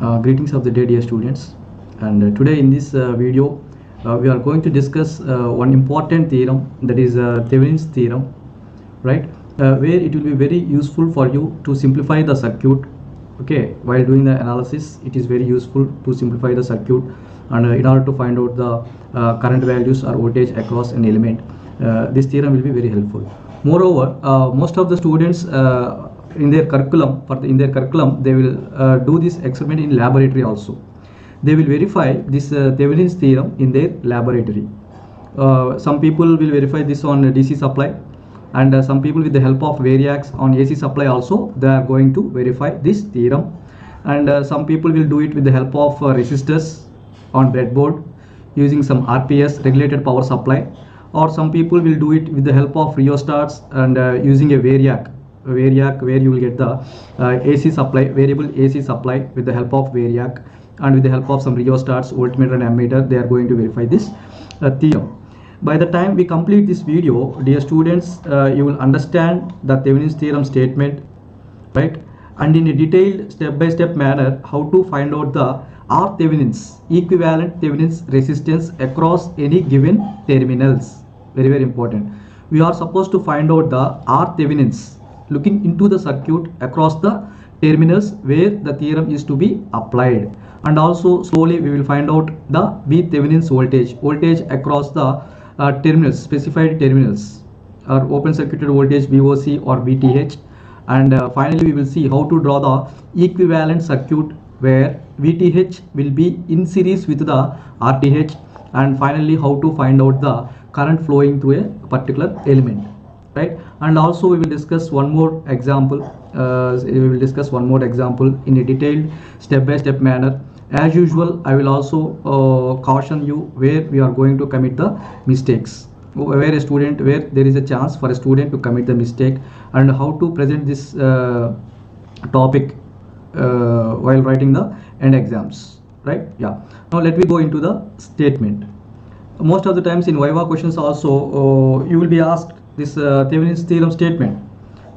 Greetings of the day, dear students, and today in this video we are going to discuss one important theorem, that is Thevenins theorem, right, where it will be very useful for you to simplify the circuit. Okay, while doing the analysis it is very useful to simplify the circuit, and in order to find out the current values or voltage across an element, this theorem will be very helpful. Moreover, most of the students in their curriculum they will do this experiment in laboratory also. They will verify this Thevenins theorem in their laboratory. Some people will verify this on DC supply, and some people with the help of variacs on AC supply also they are going to verify this theorem, and some people will do it with the help of resistors on breadboard using some RPS, regulated power supply, or some people will do it with the help of rheostats and using a variac where you will get the AC supply, variable AC supply, with the help of variac, and with the help of some rheostats, voltmeter and ammeter, they are going to verify this theorem. By the time we complete this video, dear students, you will understand the Thevenins theorem statement, right, and in a detailed step-by-step manner how to find out the R Thevenins, equivalent Thevenins resistance across any given terminals. Very, very important. We are supposed to find out the R Thevenins looking into the circuit across the terminals where the theorem is to be applied, and also slowly we will find out the V Thevenins voltage across the terminals, specified terminals, or open circuited voltage VOC or BTH, and finally we will see how to draw the equivalent circuit where VTH will be in series with the RTH, and finally how to find out the current flowing through a particular element, right. And also we will discuss one more example. In a detailed step-by-step manner. As usual, I will also caution you where we are going to commit the mistakes, where there is a chance for a student to commit the mistake, and how to present this topic while writing the end exams, right. Yeah. Now let me go into the statement. Most of the times in Viva questions also you will be asked this Thevenins theorem statement,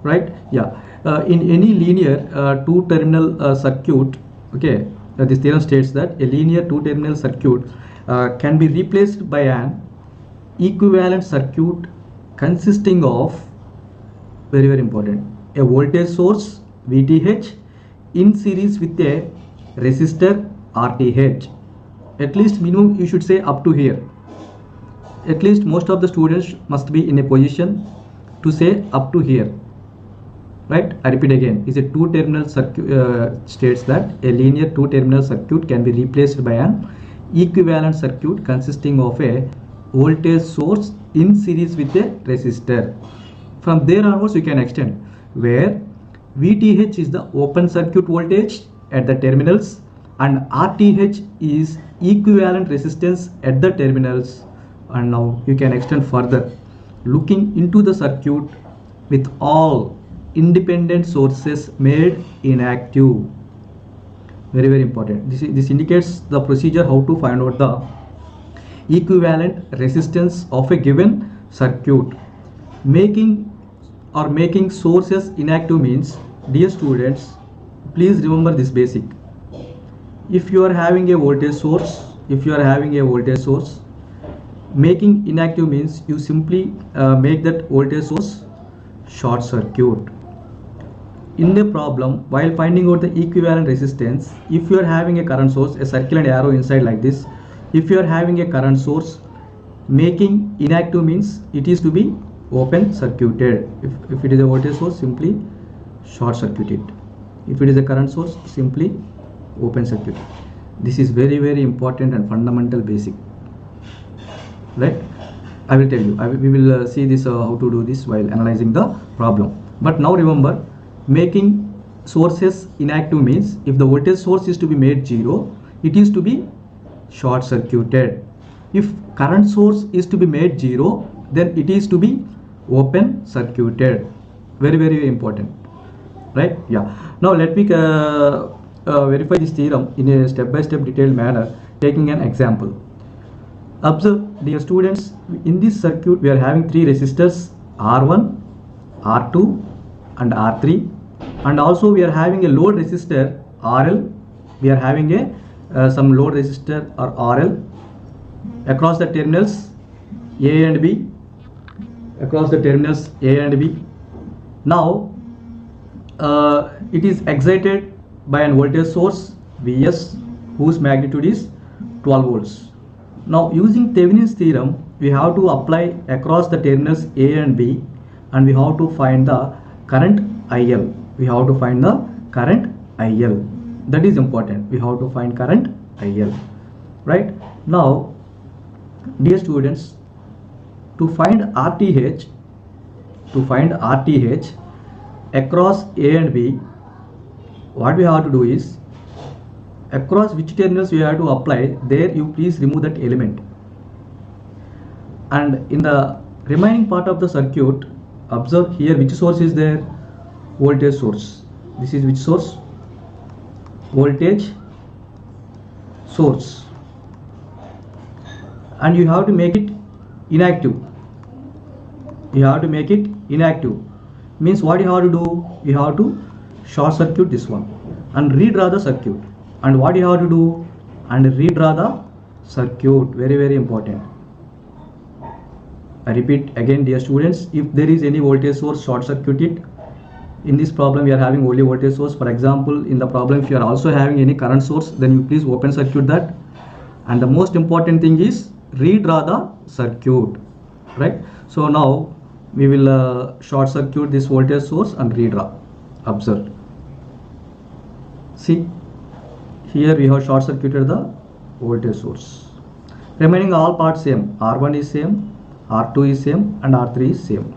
right. Yeah. In any linear two-terminal circuit, okay, this theorem states that a linear two-terminal circuit can be replaced by an equivalent circuit consisting of, very, very important, a voltage source VTH in series with a resistor RTH. At least minimum you should say up to here. At least most of the students must be in a position to say up to here, right. I repeat again, is a two-terminal circuit states that a linear two-terminal circuit can be replaced by an equivalent circuit consisting of a voltage source in series with a resistor. From there onwards you can extend, where VTH is the open circuit voltage at the terminals and RTH is equivalent resistance at the terminals. And now you can extend further, looking into the circuit with all independent sources made inactive. Very, very important. This indicates the procedure how to find out the equivalent resistance of a given circuit. Making sources inactive means, dear students, please remember this basic. If you are having a voltage source, making inactive means you simply make that voltage source short circuit. In the problem, while finding out the equivalent resistance, if you are having a current source, a circle and arrow inside like this, if you are having a current source, making inactive means it is to be open circuited. If it is a voltage source, simply short circuit it. If it is a current source, simply open circuit. This is very, very important and fundamental basic, right. I will tell you, we will see this how to do this while analyzing the problem. But now remember, making sources inactive means if the voltage source is to be made 0, it is to be short circuited. If current source is to be made 0, then it is to be open circuited. Very, very important, right. Yeah. Now let me verify this theorem in a step-by-step detailed manner, taking an example. Observe, dear students, in this circuit we are having three resistors, R1, R2 and R3, and also we are having a load resistor RL we are having a some load resistor or RL across the terminals A and B, across the terminals A and B. Now it is excited by an voltage source Vs whose magnitude is 12 volts. Now using Thevenins theorem, we have to apply across the terminals A and B, and we have to find the current IL. We have to find the current IL. That is important. We have to find current IL. Right? Now, dear students, to find RTH across A and B, what we have to do is, across which terminals we have to apply, there you please remove that element. And in the remaining part of the circuit, observe here which source is there? Voltage source. This is which source? Voltage source. And you have to make it inactive. You have to make it inactive. Means what you have to do? You have to short circuit this one and redraw the circuit. And what you have to do? And redraw the circuit. Very, very important. I repeat again, dear students, if there is any voltage source, short circuit it. In this problem we are having only voltage source. For example, in the problem if you are also having any current source, then you please open circuit that. And the most important thing is redraw the circuit, right? So now we will short circuit this voltage source and redraw. Observe. See, here we have short circuited the voltage source. Remaining all parts same. R1 is same, R2 is same, and R3 is same.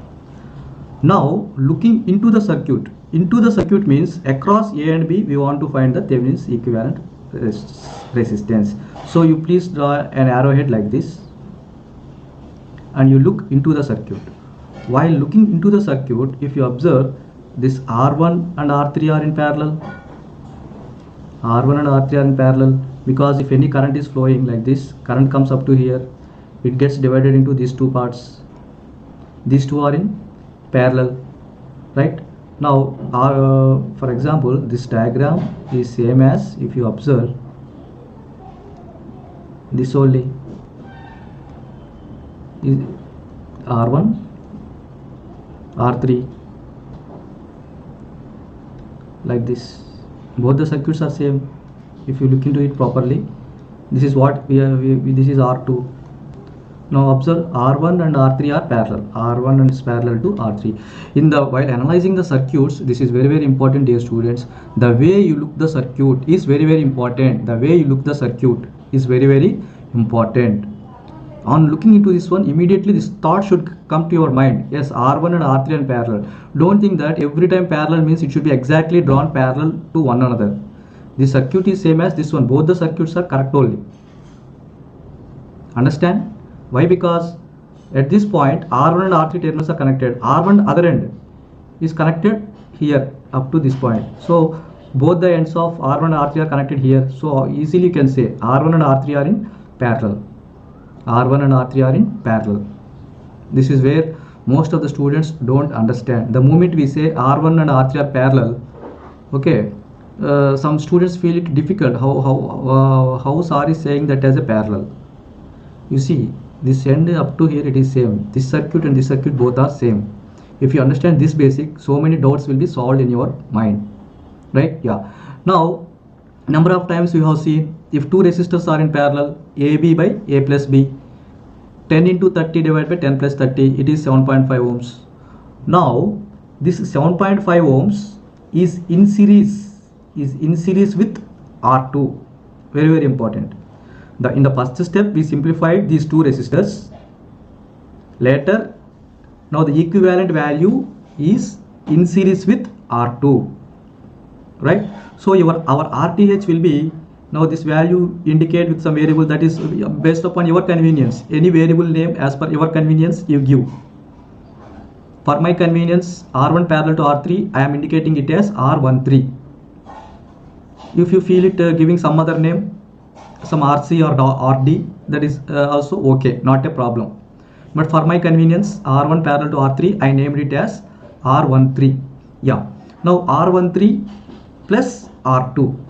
Now looking into the circuit. Into the circuit means across A and B we want to find the Thevenin's equivalent resistance. So you please draw an arrowhead like this and you look into the circuit. While looking into the circuit, if you observe, this R1 and R3 are in parallel. R1 and R3 are in parallel because if any current is flowing like this, current comes up to here, it gets divided into these two parts. These two are in parallel, right? Now for example, this diagram is same as, if you observe, this only is R1, R3, like this. Both the circuits are same. If you look into it properly, this is what we have. This is R2. Now observe, R1 and R3 are parallel. R1 and is parallel to R3. While analyzing the circuits, this is very, very important, dear students. The way you look the circuit is very, very important. The way you look the circuit is very, very important. On looking into this one, immediately this thought should come to your mind. Yes, R1 and R3 are parallel. Don't think that every time parallel means it should be exactly drawn parallel to one another. This circuit is same as this one. Both the circuits are correct only. Understand? Why? Because at this point R1 and R3 terminals are connected. R1 other end is connected here up to this point. So both the ends of R1 and R3 are connected here. So easily you can say R1 and R3 are in parallel. R1 and R3 are in parallel. This is where most of the students don't understand. The moment we say R1 and R3 are parallel, okay, some students feel it difficult. How Sir is saying that as a parallel? You see, this end up to here it is same. This circuit and this circuit both are same. If you understand this basic, so many doubts will be solved in your mind, right? Yeah. Now, number of times we have seen, if two resistors are in parallel, AB by A plus B, 10 into 30 divided by 10 plus 30, it is 7.5 ohms. Now, this 7.5 ohms is in series with R2. Very, very important. In the first step, we simplified these two resistors. Later, now the equivalent value is in series with R2, right? So our RTH will be, now this value indicate with some variable that is based upon your convenience. Any variable name as per your convenience you give. For my convenience, R1 parallel to R3, I am indicating it as R13. If you feel it giving some other name, some RC or RD, that is also okay, not a problem. But for my convenience, R1 parallel to R3, I named it as R13. Yeah. Now R13 plus R2.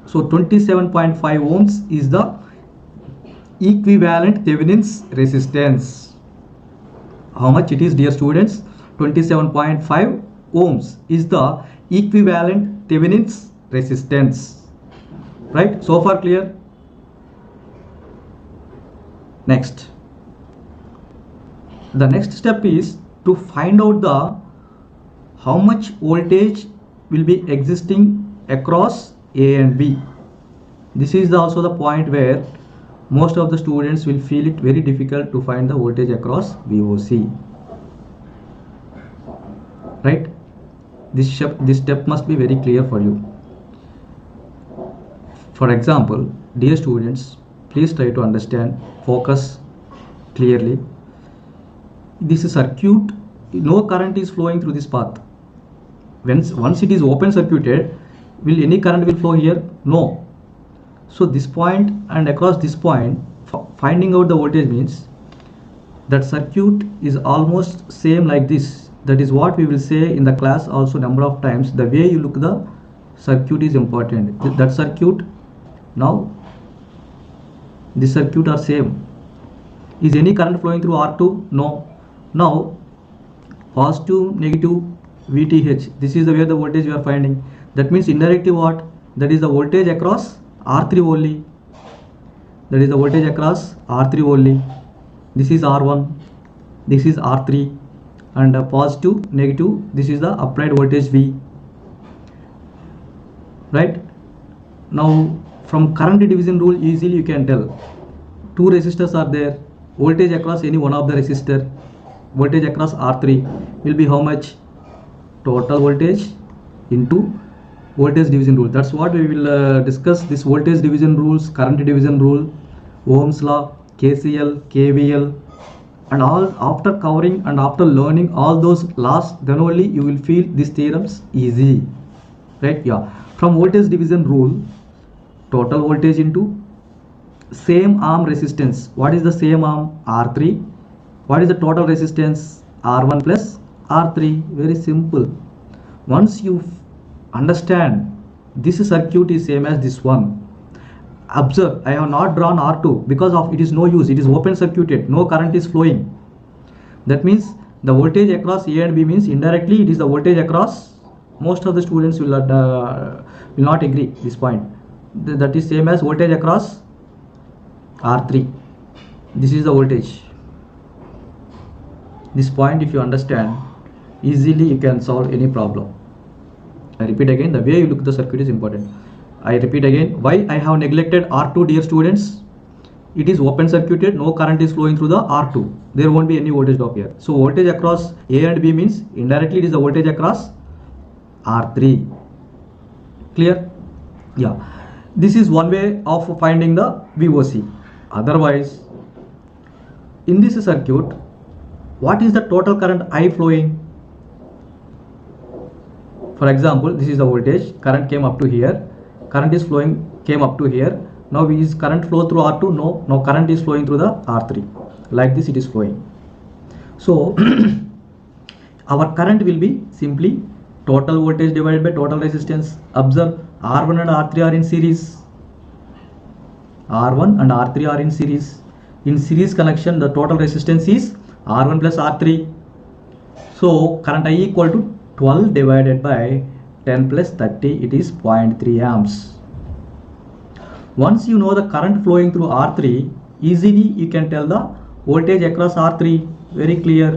So 27.5 ohms is the equivalent Thevenin's resistance. How much it is, dear students? 27.5 ohms is the equivalent Thevenin's resistance. Right? So far clear? Next. The next step is to find out the how much voltage will be existing across A and B. This is also the point where most of the students will feel it very difficult to find the voltage across VOC. Right? This step must be very clear for you. For example, dear students, please try to understand, focus clearly. This is circuit, no current is flowing through this path. Once it is open circuited, will any current will flow here? No. So this point and across this point, finding out the voltage means that circuit is almost same like this. That is what we will say in the class also number of times. The way you look the circuit is important. That circuit, now this circuit are same. Is any current flowing through R2? No. Now positive, negative, VTH. This is the way the voltage we are finding. That means indirectly what? That is the voltage across R3 only. That is the voltage across R3 only. This is R1. This is R3. And positive, negative. This is the applied voltage V. Right? Now from current division rule easily you can tell. Two resistors are there. Voltage across any one of the resistor. Voltage across R3 will be how much? Total voltage into voltage division rule. That's what we will discuss, this voltage division rules, current division rule, Ohms law, KCL, KVL, and all. After covering and after learning all those laws, then only you will feel these theorems easy. Right? Yeah. From voltage division rule, total voltage into same arm resistance. What is the same arm? R3. What is the total resistance? R1 plus R3. Very simple. Once you understand this circuit is same as this one, observe, I have not drawn R2 because of it is no use. It is open circuited. No current is flowing. That means the voltage across A and B means indirectly it is the voltage across. Most of the students will not agree this point. That is same as voltage across R3. This is the voltage. This point if you understand, easily you can solve any problem. I repeat again, the way you look the circuit is important. I repeat again, why I have neglected R2, dear students? It is open circuited, no current is flowing through the R2. There won't be any voltage drop here. So voltage across A and B means indirectly it is the voltage across R3. Clear? Yeah. This is one way of finding the VOC. Otherwise, in this circuit, what is the total current I flowing? For example, this is the voltage, current came up to here, current is flowing, came up to here. Now is current flow through R2? No, now current is flowing through the R3. Like this it is flowing. So our current will be simply total voltage divided by total resistance. Observe, R1 and R3 are in series. R1 and R3 are in series. In series connection, the total resistance is R1 plus R3. So current I equal to 12 divided by 10 plus 30, it is 0.3 amps. Once you know the current flowing through R3, easily you can tell the voltage across R3. Very clear.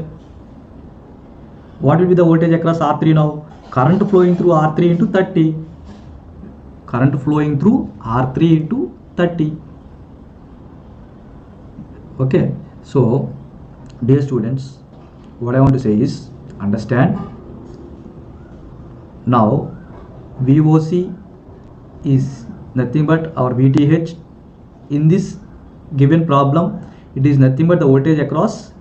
What will be the voltage across R3 now? Current flowing through R3 into 30. Current flowing through R3 into 30. Okay. So, dear students, what I want to say is, understand. Now, VOC is nothing but our VTH. In this given problem, it is nothing but the voltage across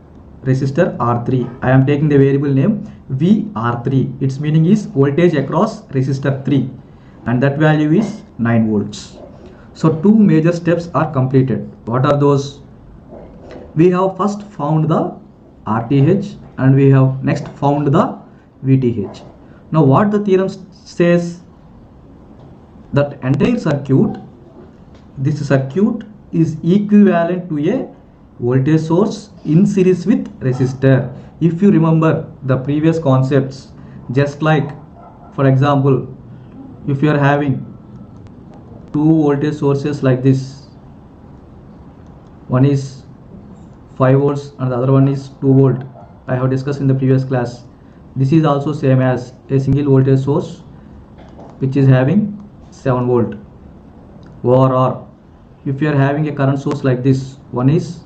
resistor R3. I am taking the variable name VR3. Its meaning is voltage across resistor 3, and that value is 9 volts. So two major steps are completed. What are those? We have first found the RTH and we have next found the VTH. Now what the theorem says? that entire circuit, this circuit is equivalent to a voltage source in series with resistor. If you remember the previous concepts, just like for example, if you are having two voltage sources like this, one is 5 volts and the other one is 2 volt, I have discussed in the previous class. This is also same as a single voltage source which is having 7 volt over R. If you are having a current source like this, one is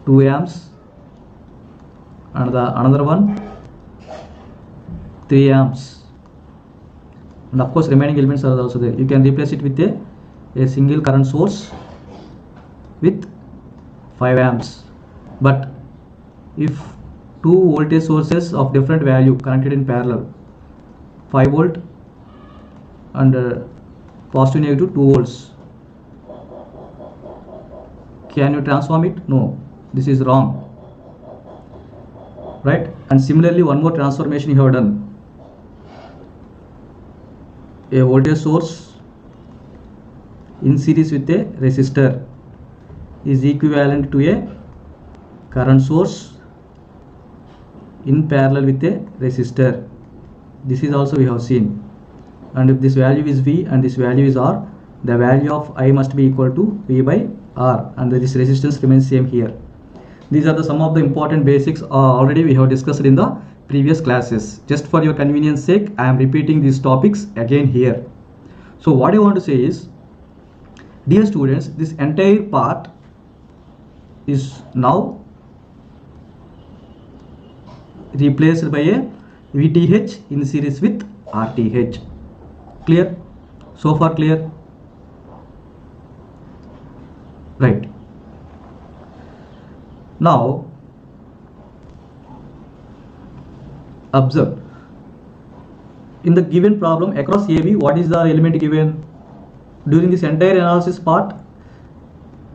2 amps and the another one 3 amps, and of course remaining elements are also there. You can replace it with a single current source with 5 amps. But if two voltage sources of different value connected in parallel, 5 volt and positive negative 2 volts, can you transform it? No, this is wrong, right? And similarly, one more transformation you have done. A voltage source in series with a resistor is equivalent to a current source in parallel with a resistor. This is also we have seen. And if this value is V and this value is R, the value of I must be equal to V by R, and this resistance remains same here. These are the some of the important basics already we have discussed in the previous classes. Just for your convenience sake, I am repeating these topics again here. So what I want to say is, dear students, this entire part is now replaced by a VTH in series with RTH. Clear? So far clear? Right. Now observe, in the given problem across AB, what is the element given? During this entire analysis part,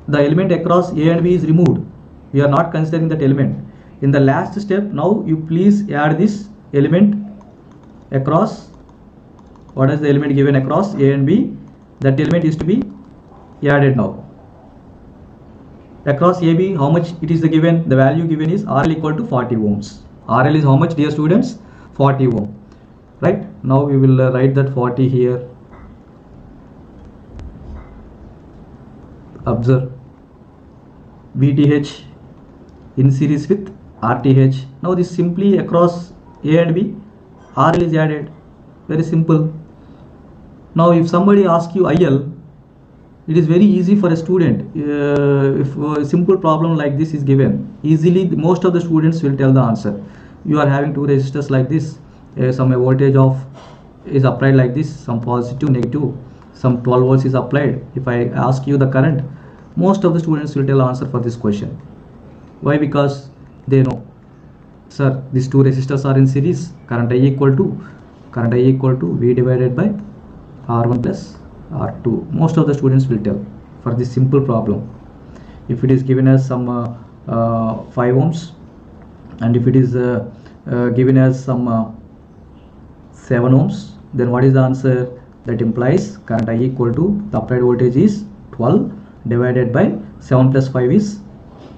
the element across A and B is removed. We are not considering that element. In the last step, now you please add this element across. What is the element given across A and B? That element is to be added now. Across AB, how much it is given? The value given is RL equal to 40 ohms. RL is how much, dear students? 40 ohm. Right? Now we will write that 40 here. Observe, VTH in series with RTH. Now this simply across A and B, RL is added. Very simple. Now if somebody asks you IL, it is very easy for a student. If a simple problem like this is given, easily most of the students will tell the answer. You are having two resistors like this, some voltage of is applied like this, some positive, negative, some 12 volts is applied. If I ask you the current, most of the students will tell answer for this question. Why? Because they know, sir, these two resistors are in series, current I equal to V divided by R1 plus R2. Most of the students will tell for this simple problem. If it is given as some 5 ohms, and if it is given as some 7 ohms, then what is the answer? That implies current I equal to, the applied voltage is 12 divided by 7 plus 5 is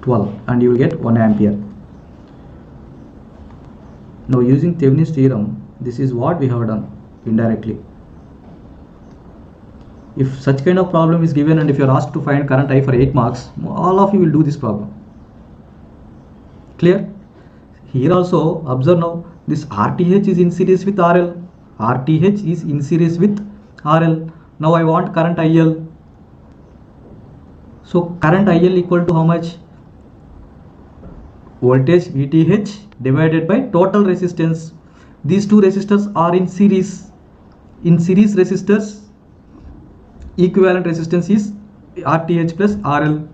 12, and you will get 1 ampere. Now using Thevenins theorem, this is what we have done indirectly. If such kind of problem is given and if you are asked to find current I for 8 marks, all of you will do this problem. Clear? Here also observe now, this RTH is in series with RL. RTH is in series with RL. Now I want current IL. So current IL equal to how much? Voltage VTH divided by total resistance. These two resistors are in series. In series resistors, equivalent resistance is RTH plus RL.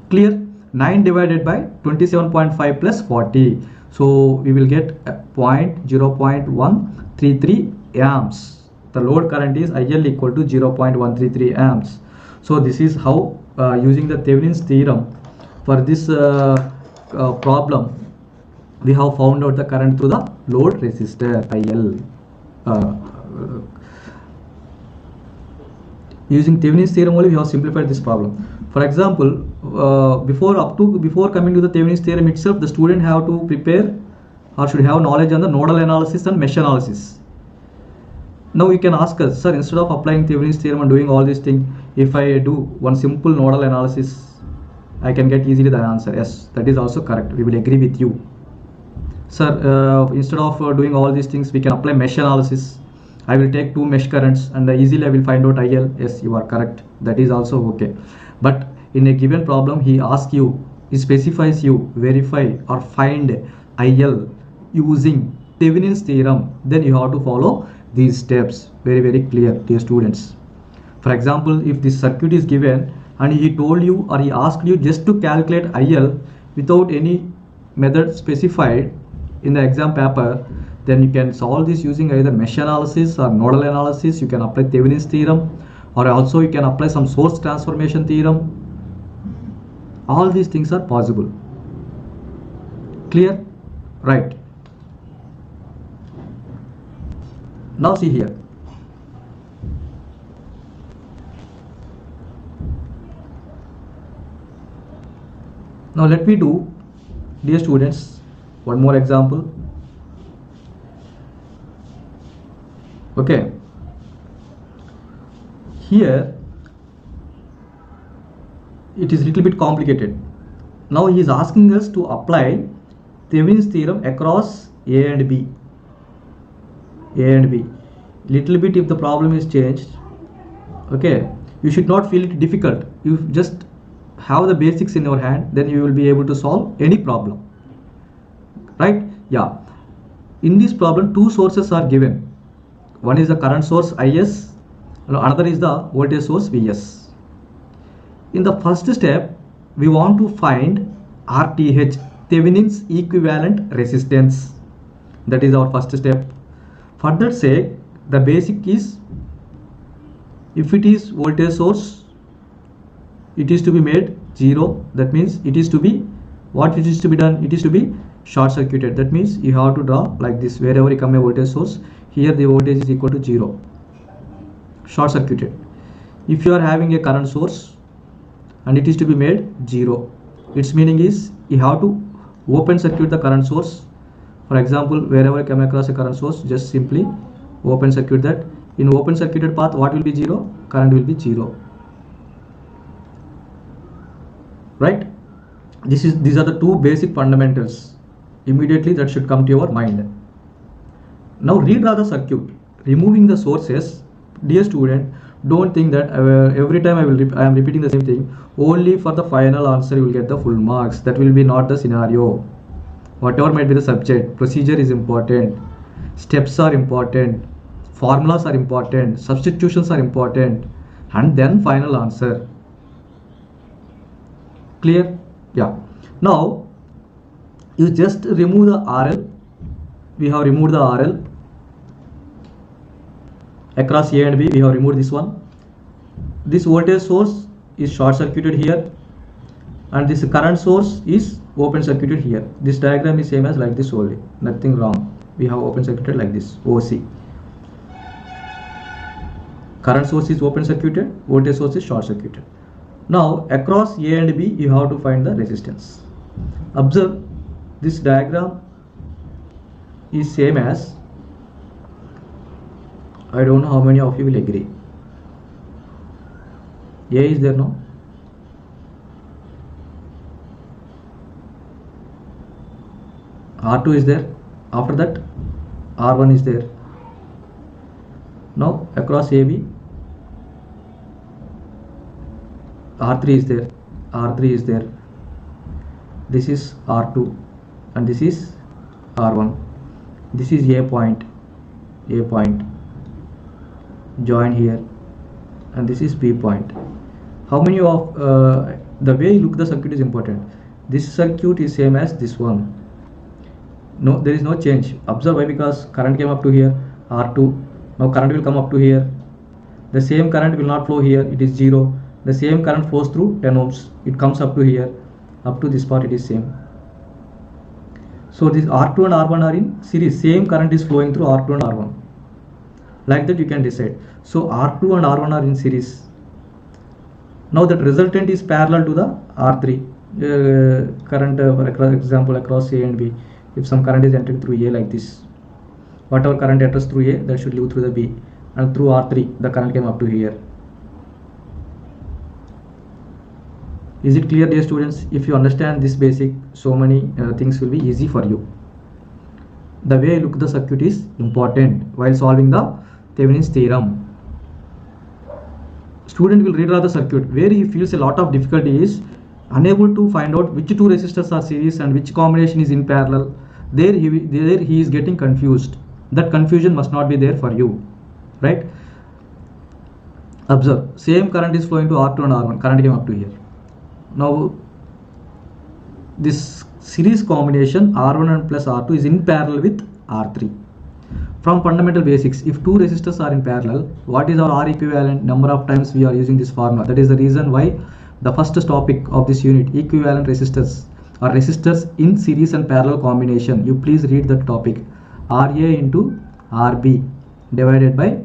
Clear? 9 divided by 27.5 plus 40. So we will get 0.133 amps. The load current is IL equal to 0.133 amps. So this is how using the Thevenins theorem for this problem we have found out the current through the load resistor IL. Using Thevenins theorem only we have simplified this problem. For example, before coming to the Thevenins theorem itself, the student have to prepare or should have knowledge on the nodal analysis and mesh analysis. Now you can ask us, sir, instead of applying Thevenins theorem and doing all these things, if I do one simple nodal analysis, I can get easily the answer. Yes, that is also correct. We will agree with you. Sir, instead of doing all these things, we can apply mesh analysis. I will take two mesh currents and easily I will find out IL. Yes, you are correct. That is also okay. But in a given problem, he asks you, he specifies you, verify or find IL using Thevenins theorem. Then you have to follow these steps. Very, very clear, dear students. For example, if this circuit is given and he told you or he asked you just to calculate IL without any method specified in the exam paper, then you can solve this using either mesh analysis or nodal analysis. You can apply Thevenins theorem, or also you can apply some source transformation theorem. All these things are possible. Clear? Right. Now see here. Now let me do, dear students, one more example. Okay, here it is little bit complicated. Now he is asking us to apply Thevenins theorem across A and B. Little bit if the problem is changed. Okay, you should not feel it difficult. You just have the basics in your hand, then you will be able to solve any problem. Right? Yeah. In this problem, two sources are given. One is the current source IS, another is the voltage source Vs. In the first step, we want to find RTH, Thevenins equivalent resistance. That is our first step. For that sake, the basic is, if it is voltage source, it is to be made 0. That means it is to be, what it is to be done? It is to be short circuited. That means you have to draw like this. Wherever you come a voltage source, here the voltage is equal to 0. Short circuited. If you are having a current source and it is to be made 0, its meaning is you have to open circuit the current source. For example, wherever I come across a current source, just simply open circuit that. In open circuited path, what will be 0? Current will be 0. Right? These are the two basic fundamentals. Immediately that should come to your mind. Now redraw the circuit, removing the sources. Dear student, don't think that every time I am repeating the same thing. Only for the final answer you will get the full marks. That will be not the scenario. Whatever might be the subject, procedure is important, steps are important, formulas are important, substitutions are important, and then final answer. Clear? Yeah. Now you just remove the RL. We have removed the RL across A and B. We have removed this one. This voltage source is short circuited here, and this current source is open circuited here. This diagram is same as like this only, nothing wrong. We have open circuited like this, OC. Current source is open circuited, voltage source is short circuited. Now across A and B you have to find the resistance. Observe, this diagram is same as, I don't know how many of you will agree. A is there, no? R2 is there. After that R1 is there. Now across AB, R3 is there, R3 is there. This is R2 and this is R1. This is A point, join here, and this is B point. How many of the way you look the circuit is important. This circuit is same as this one. No, there is no change. Observe why? Because current came up to here, R2. Now current will come up to here. The same current will not flow here, it is 0. The same current flows through 10 ohms. It comes up to here, up to this part it is same. So this R2 and R1 are in series. Same current is flowing through R2 and R1. Like that you can decide. So R2 and R1 are in series. Now that resultant is parallel to the R3 current, for example across A and B. If some current is entering through A like this, whatever current enters through A, that should leave through the B, and through R3 the current came up to here. Is it clear, dear students? If you understand this basic, so many things will be easy for you. The way you look the circuit is important while solving the Thevenins theorem. Student will redraw the circuit. Where he feels a lot of difficulty is unable to find out which two resistors are series and which combination is in parallel. There he is getting confused. That confusion must not be there for you, right? Observe, same current is flowing to R2 and R1. Current came up to here. Now this series combination R1 and plus R2 is in parallel with R3. From fundamental basics, if two resistors are in parallel, what is our R equivalent? Number of times we are using this formula. That is the reason why the first topic of this unit, equivalent resistors, or resistors in series and parallel combination. You please read that topic. RA into RB divided by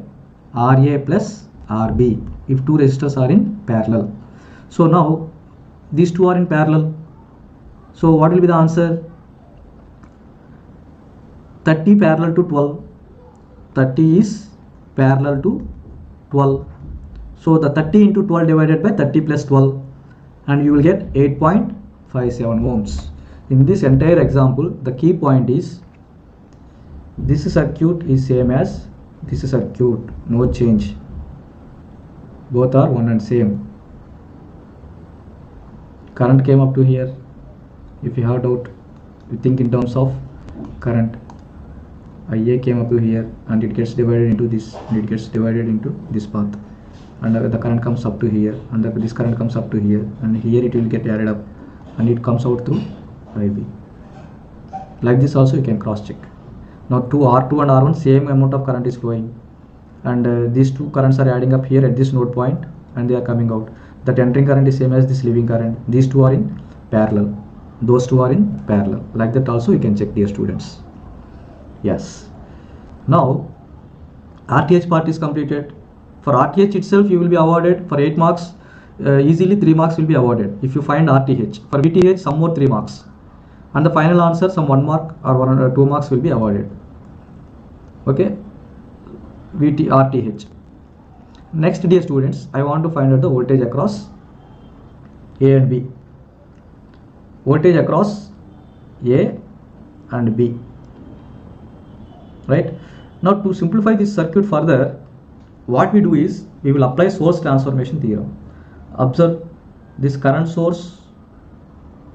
RA plus RB if two resistors are in parallel. So now these two are in parallel. So what will be the answer? 30 parallel to 12. 30 is parallel to 12. So the 30 into 12 divided by 30 plus 12, and you will get 8.57 ohms. In this entire example, the key point is this circuit is same as this circuit, no change. Both are one and same. Current came up to here. If you have doubt, you think in terms of current. IA came up to here, and it gets divided into this, and it gets divided into this path, and the current comes up to here, and this current comes up to here, and here it will get added up, and it comes out through IB. Like this also you can cross check. Now to R2 and R1 same amount of current is flowing, and these two currents are adding up here at this node point, and they are coming out. That entering current is same as this leaving current. These two are in parallel, those two are in parallel. Like that also you can check, dear students. Yes. Now RTH part is completed. For RTH itself you will be awarded for 8 marks. Easily 3 marks will be awarded if you find RTH. For BTH some more 3 marks, and the final answer some 1 mark or 1 or 2 marks will be awarded. Okay, RTH. Next, dear students, I want to find out the voltage across A and B. Voltage across A and B. Right. Now to simplify this circuit further, what we do is we will apply source transformation theorem. Observe, this current source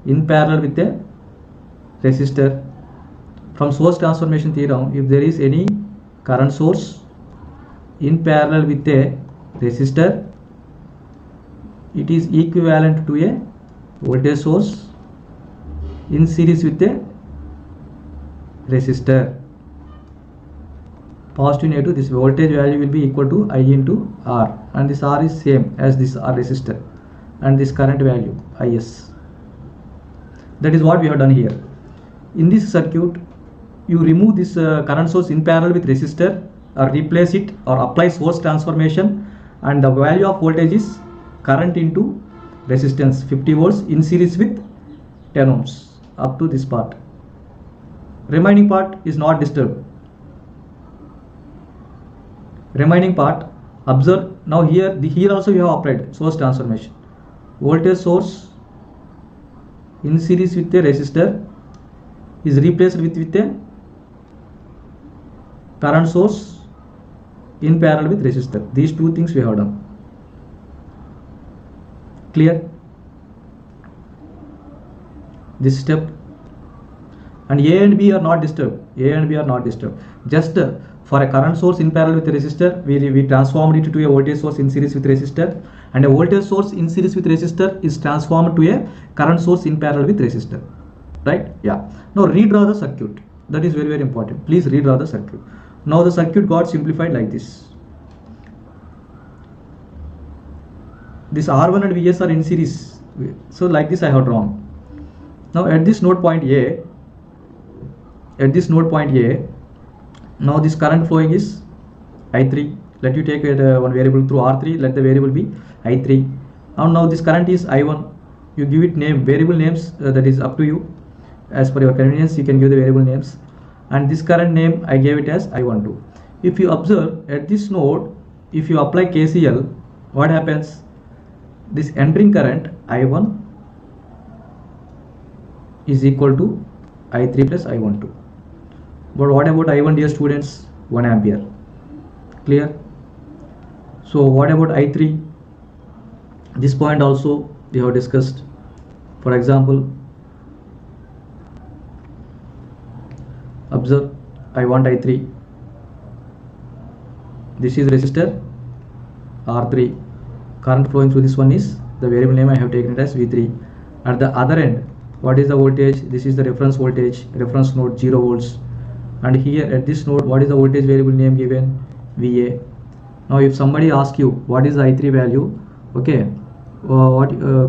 in parallel with a resistor. From source transformation theorem, if there is any current source in parallel with a resistor, it is equivalent to a voltage source in series with a resistor. Positive negative, this voltage value will be equal to I into R, and this R is same as this R resistor, and this current value IS. That is what we have done here. In this circuit, you remove this current source in parallel with resistor, or replace it, or apply source transformation, and the value of voltage is current into resistance 50 volts in series with 10 ohms up to this part. Remaining part is not disturbed. Remaining part, observe, now here also you have applied source transformation. Voltage source in series with a resistor is replaced with a current source in parallel with resistor. These two things we have done. Clear? This step. And A and B are not disturbed. A and B are not disturbed. Just for a current source in parallel with a resistor, we transformed it to a voltage source in series with resistor, and a voltage source in series with resistor is transformed to a current source in parallel with resistor. Right? Yeah. Now redraw the circuit. That is very, very important. Please redraw the circuit. Now the circuit got simplified like this. This R1 and Vs are in series. So like this I have drawn. Now at this node point A, now this current flowing is I3. Let you take one variable through R3. Let the variable be I3. Now this current is I1. You give it name, variable names, that is up to you. As per your convenience, you can give the variable names. And this current name I gave it as I12. If you observe at this node, if you apply KCL, what happens? This entering current I1 is equal to I3 plus I12. But what about I1, dear students? 1 ampere. Clear? So what about I3? This point also we have discussed. For example, observe, I want I3. This is resistor R3. Current flowing through this one is, the variable name I have taken it as V3. At the other end, what is the voltage? This is the reference voltage, reference node 0 volts. And here at this node, what is the voltage variable name given? VA. Now if somebody asks you what is the I3 value, okay,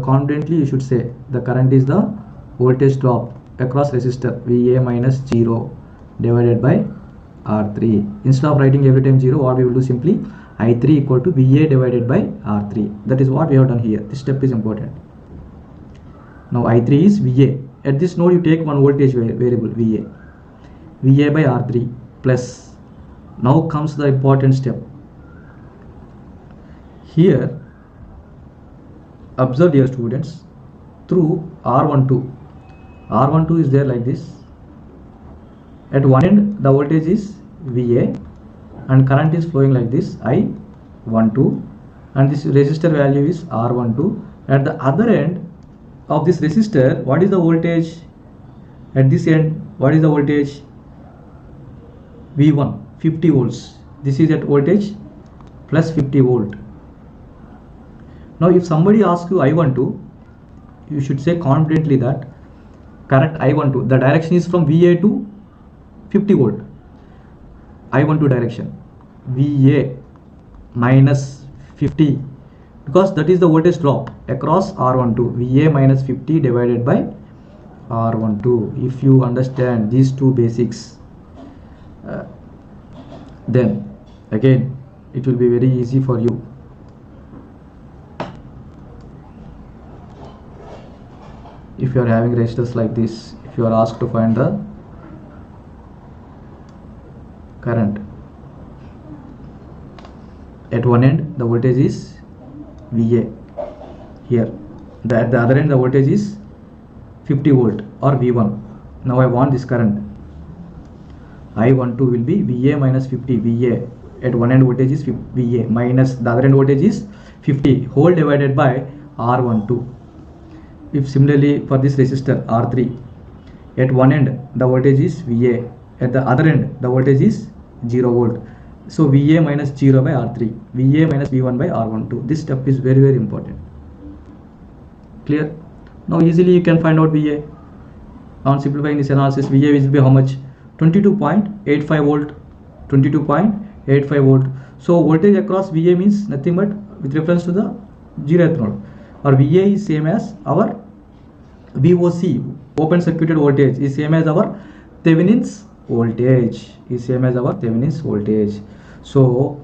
confidently you should say the current is the voltage drop across resistor VA minus 0 divided by R3. Instead of writing every time 0, what we will do simply I3 equal to VA divided by R3. That is what we have done here. This step is important. Now I3 is VA. At this node you take one voltage variable VA. VA by R3 plus. Now comes the important step. Here observe, dear students, through R12. R12 is there like this. At one end the voltage is VA and current is flowing like this I12, and this resistor value is R12. At the other end of this resistor, what is the voltage? At this end, what is the voltage? V1, 50 volts. This is at voltage plus 50 volt. Now if somebody asks you I12, you should say confidently that current I12, the direction is from VA to 50 volt. I12 direction, VA minus 50, because that is the voltage drop across R12. VA minus 50 divided by R12. If you understand these two basics, then again it will be very easy for you. If you are having resistors like this, if you are asked to find the current, at one end the voltage is VA, here at the other end the voltage is 50 volt or V1. Now I want this current I12 will be VA minus 50. VA at one end voltage is VA minus the other end voltage is 50 whole divided by R12. If similarly for this resistor R3, at one end the voltage is VA, at the other end the voltage is 0 volt. So VA minus 0 by R3, VA minus V1 by R12. This step is very important. Clear? Now easily you can find out VA. On simplifying this analysis, VA will be how much? 22.85 volt. 22.85 volt. So voltage across VA means nothing but with reference to the 0th node. Or VA is same as our VOC, open circuited voltage, is same as our Thevenins voltage. So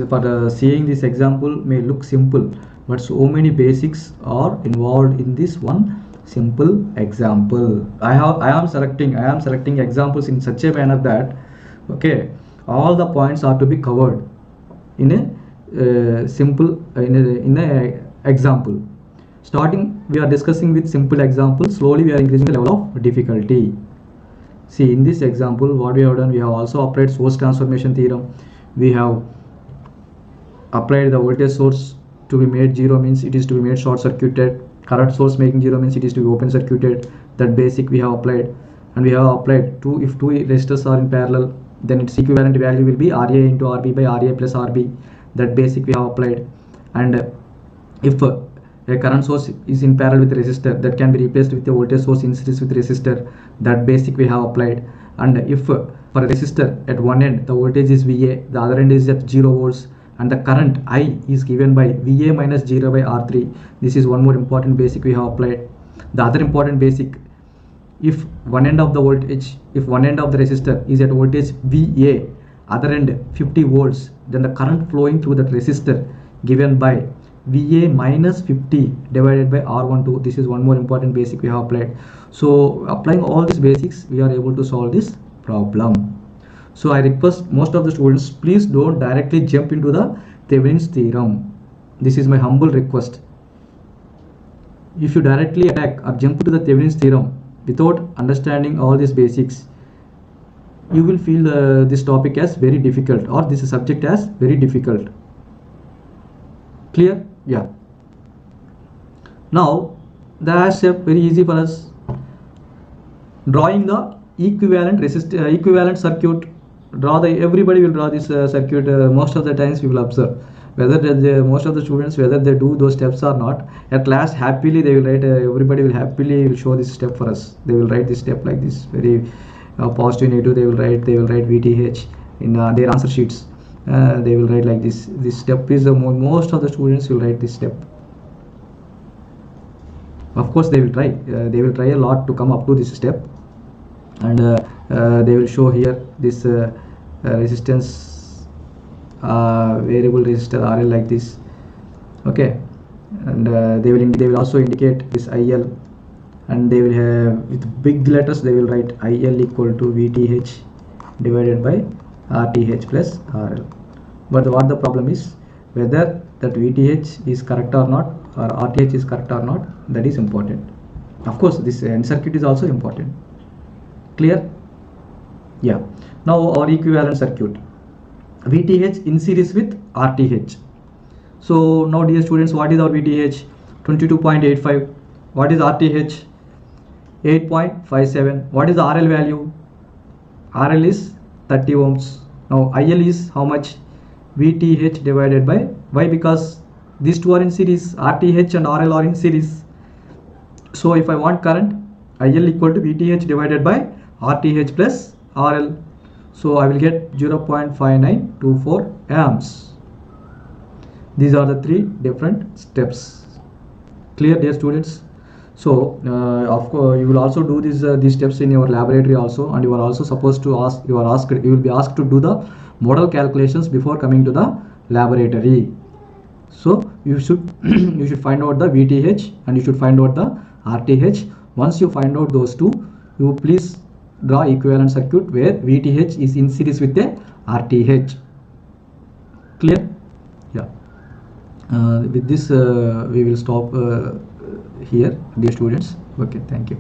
for seeing this example may look simple, but so many basics are involved in this one simple example. I am selecting examples in such a manner that okay, all the points are to be covered in a simple in a example. Starting, we are discussing with simple examples. Slowly we are increasing the level of difficulty. See, in this example what we have done, we have also applied source transformation theorem. We have applied the voltage source to be made 0 means it is to be made short circuited. Current source making 0 means it is to be open circuited. That basic we have applied. And we have applied if two resistors are in parallel, then its equivalent value will be RA into RB by RA plus RB. That basic we have applied. And if a current source is in parallel with a resistor, that can be replaced with a voltage source in series with resistor. That basic we have applied. And if for a resistor at one end the voltage is VA, the other end is at 0 volts, and the current I is given by VA minus 0 by R3. This is one more important basic we have applied. The other important basic, if one end of the resistor is at voltage VA, other end 50 volts, then the current flowing through that resistor given by VA minus 50 divided by R12. This is one more important basic we have applied. So applying all these basics, we are able to solve this problem. So I request most of the students, please don't directly jump into the Thevenins theorem. This is my humble request. If you directly attack or jump to the Thevenins theorem without understanding all these basics, you will feel this topic as very difficult, or this subject as very difficult. Clear? Yeah. Now the last step, very easy for us. Drawing the equivalent circuit. Everybody will draw this circuit. Most of the times we will observe whether most of the students, whether they do those steps or not. At last, happily they will write. Everybody will happily show this step for us. They will write this step like this, very positive, negative. They will write VTH in their answer sheets. They will write like this. This step is most of the students will write this step. Of course, they will try. They will try a lot to come up to this step, and they will show here this resistance variable resistor RL like this. Okay, and they will also indicate this IL, and they will have with big letters they will write IL equal to VTH divided by RTH plus RL. But what the problem is, whether that VTH is correct or not, or RTH is correct or not, that is important. Of course, this end circuit is also important. Clear? Yeah. Now our equivalent circuit, VTH in series with RTH. So now, dear students, what is our VTH? 22.85. What is RTH? 8.57. What is the RL value? RL is 30 ohms. Now IL is how much? VTH divided by, why? Because these two are in series, RTH and RL are in series. So if I want current, IL equal to VTH divided by RTH plus RL. So I will get 0.5924 amps. These are the three different steps. Clear, dear students? So of course you will also do these steps in your laboratory also, and you are also supposed to ask, you will be asked to do the model calculations before coming to the laboratory. So you should you should find out the VTH and you should find out the RTH. Once you find out those two, you please draw equivalent circuit where VTH is in series with the RTH. Clear? Yeah. With this we will stop here, dear students. Okay, thank you.